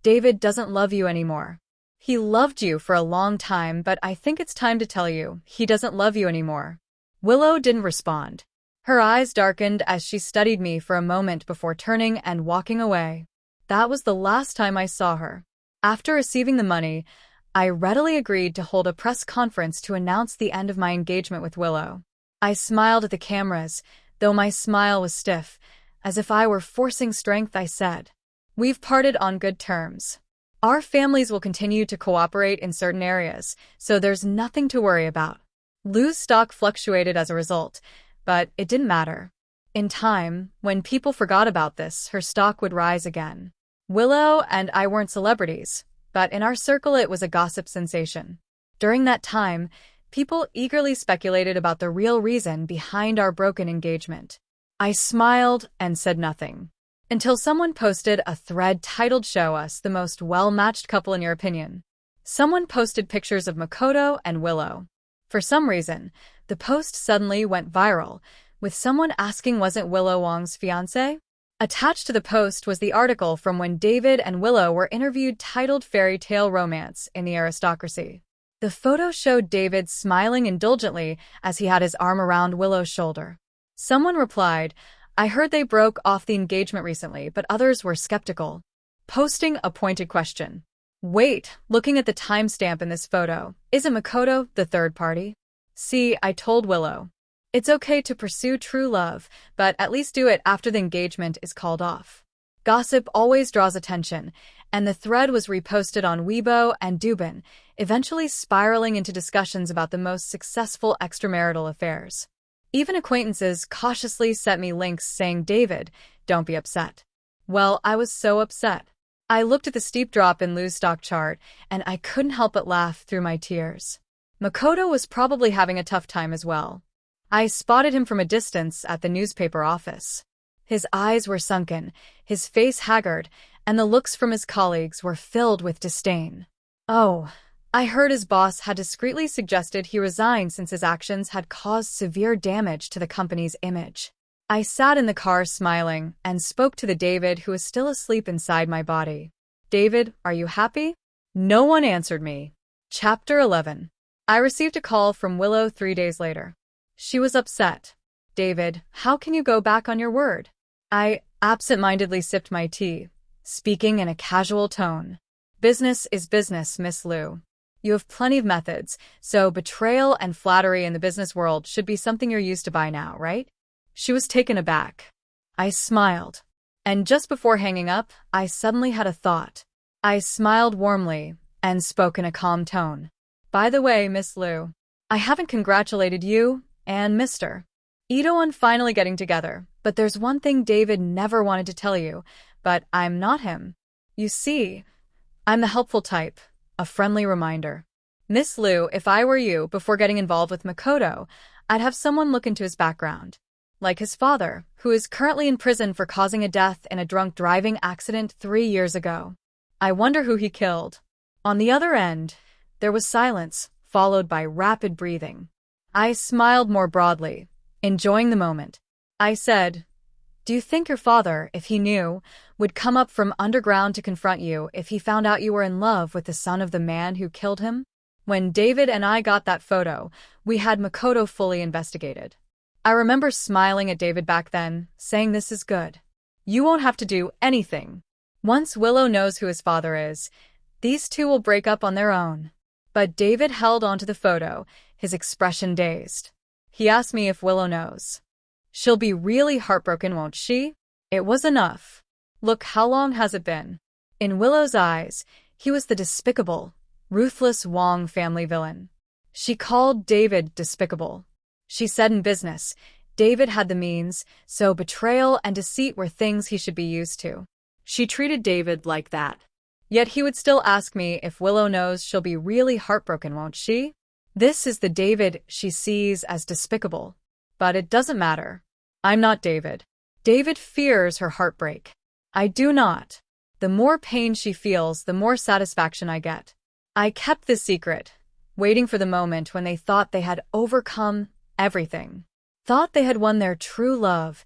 S1: David doesn't love you anymore. He loved you for a long time, but I think it's time to tell you he doesn't love you anymore." Willow didn't respond. Her eyes darkened as she studied me for a moment before turning and walking away. That was the last time I saw her. After receiving the money, I readily agreed to hold a press conference to announce the end of my engagement with Willow. I smiled at the cameras, though my smile was stiff. As if I were forcing strength, I said, "We've parted on good terms. Our families will continue to cooperate in certain areas, so there's nothing to worry about." Lou's stock fluctuated as a result, but it didn't matter. In time, when people forgot about this, her stock would rise again. Willow and I weren't celebrities, but in our circle it was a gossip sensation. During that time, people eagerly speculated about the real reason behind our broken engagement. I smiled and said nothing. Until someone posted a thread titled "Show us the most well-matched couple in your opinion." Someone posted pictures of Makoto and Willow. For some reason, the post suddenly went viral, with someone asking wasn't Willow Wong's fiancée? Attached to the post was the article from when David and Willow were interviewed titled "Fairy Tale Romance in the Aristocracy." The photo showed David smiling indulgently as he had his arm around Willow's shoulder. Someone replied, "I heard they broke off the engagement recently, but others were skeptical," posting a pointed question. Wait, looking at the timestamp in this photo, isn't Makoto the third party? See, I told Willow. It's okay to pursue true love, but at least do it after the engagement is called off. Gossip always draws attention, and the thread was reposted on Weibo and Douban, eventually spiraling into discussions about the most successful extramarital affairs. Even acquaintances cautiously sent me links saying, "David, don't be upset." Well, I was so upset. I looked at the steep drop in Lou's stock chart, and I couldn't help but laugh through my tears. Makoto was probably having a tough time as well. I spotted him from a distance at the newspaper office. His eyes were sunken, his face haggard, and the looks from his colleagues were filled with disdain. Oh, I heard his boss had discreetly suggested he resign since his actions had caused severe damage to the company's image. I sat in the car smiling and spoke to the David who was still asleep inside my body. "David, are you happy?" No one answered me. Chapter 11. I received a call from Willow 3 days later. She was upset. "David, how can you go back on your word?" I absent-mindedly sipped my tea, speaking in a casual tone. "Business is business, Miss Lou. You have plenty of methods, so betrayal and flattery in the business world should be something you're used to by now, right?" She was taken aback. I smiled. And just before hanging up, I suddenly had a thought. I smiled warmly and spoke in a calm tone. "By the way, Miss Lou, I haven't congratulated you and Mr. Ito on finally getting together, but there's one thing David never wanted to tell you, but I'm not him. You see, I'm the helpful type, a friendly reminder. Miss Lou, if I were you, before getting involved with Makoto, I'd have someone look into his background. Like his father, who is currently in prison for causing a death in a drunk driving accident 3 years ago. I wonder who he killed." On the other end, there was silence, followed by rapid breathing. I smiled more broadly, enjoying the moment. I said, Do you think your father, if he knew, would come up from underground to confront you if he found out you were in love with the son of the man who killed him? When David and I got that photo, we had Makoto fully investigated. I remember smiling at David back then, saying this is good. You won't have to do anything. Once Willow knows who his father is, these two will break up on their own. But David held onto the photo, his expression dazed. He asked me if Willow knows. She'll be really heartbroken, won't she? It was enough. Look, how long has it been? In Willow's eyes, he was the despicable, ruthless Wong family villain. She called David despicable. She said in business, David had the means, so betrayal and deceit were things he should be used to. She treated David like that. Yet he would still ask me if Willow knows she'll be really heartbroken, won't she? This is the David she sees as despicable. But it doesn't matter. I'm not David. David fears her heartbreak. I do not. The more pain she feels, the more satisfaction I get. I kept this secret, waiting for the moment when they thought they had overcome everything. Thought they had won their true love,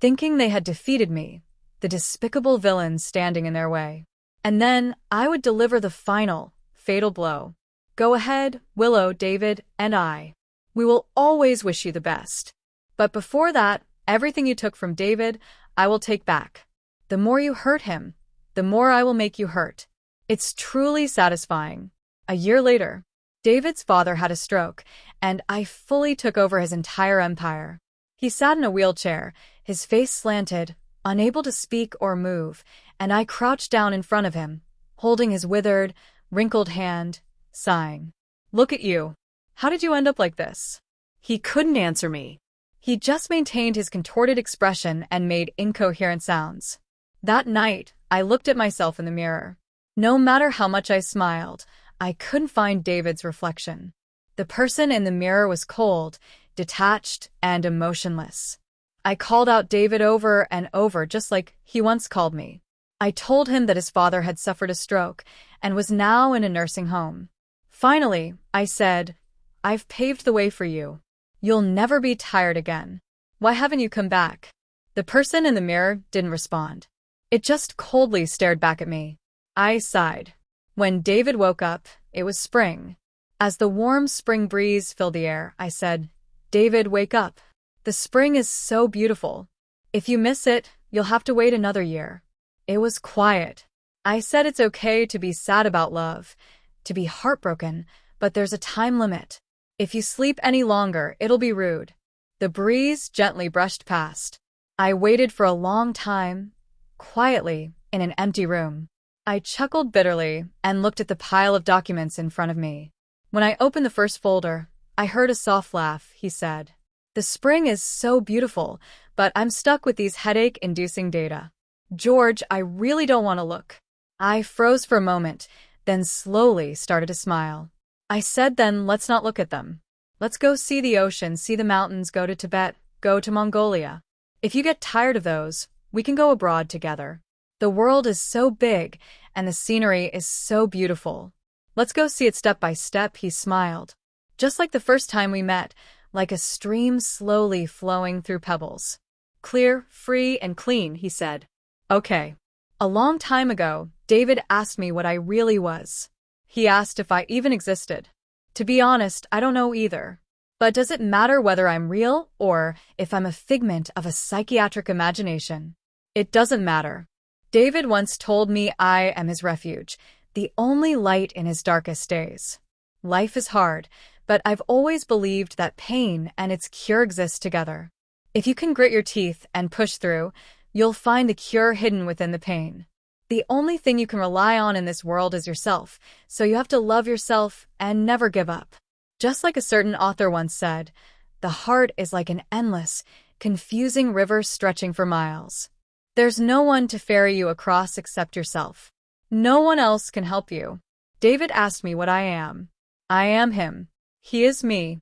S1: thinking they had defeated me, the despicable villain standing in their way. And then I would deliver the final, fatal blow. Go ahead, Willow, David, and I. We will always wish you the best. But before that, everything you took from David, I will take back. The more you hurt him, the more I will make you hurt. It's truly satisfying. A year later, David's father had a stroke, and I fully took over his entire empire. He sat in a wheelchair, his face slanted, unable to speak or move, and I crouched down in front of him, holding his withered, wrinkled hand, sighing. Look at you. How did you end up like this? He couldn't answer me. He just maintained his contorted expression and made incoherent sounds. That night, I looked at myself in the mirror. No matter how much I smiled, I couldn't find David's reflection. The person in the mirror was cold, detached, and emotionless. I called out David over and over just like he once called me. I told him that his father had suffered a stroke and was now in a nursing home. Finally, I said, I've paved the way for you. You'll never be tired again. Why haven't you come back? The person in the mirror didn't respond. It just coldly stared back at me. I sighed. When David woke up, it was spring. As the warm spring breeze filled the air, I said, David, wake up. The spring is so beautiful. If you miss it, you'll have to wait another year. It was quiet. I said it's okay to be sad about love, to be heartbroken, but there's a time limit. If you sleep any longer, it'll be rude. The breeze gently brushed past. I waited for a long time, quietly, in an empty room. I chuckled bitterly and looked at the pile of documents in front of me. When I opened the first folder, I heard a soft laugh, he said. The spring is so beautiful, but I'm stuck with these headache-inducing data. George, I really don't want to look. I froze for a moment, then slowly started to smile. I said then, let's not look at them. Let's go see the ocean, see the mountains, go to Tibet, go to Mongolia. If you get tired of those, we can go abroad together. The world is so big, and the scenery is so beautiful. Let's go see it step by step, he smiled. Just like the first time we met, like a stream slowly flowing through pebbles. Clear, free, and clean, he said. Okay. A long time ago, David asked me what I really was. He asked if I even existed. To be honest, I don't know either. But does it matter whether I'm real or if I'm a figment of a psychiatric imagination? It doesn't matter. David once told me I am his refuge, the only light in his darkest days. Life is hard, but I've always believed that pain and its cure exist together. If you can grit your teeth and push through, you'll find the cure hidden within the pain. The only thing you can rely on in this world is yourself, so you have to love yourself and never give up. Just like a certain author once said, the heart is like an endless, confusing river stretching for miles. There's no one to ferry you across except yourself. No one else can help you. David asked me what I am. I am him. He is me.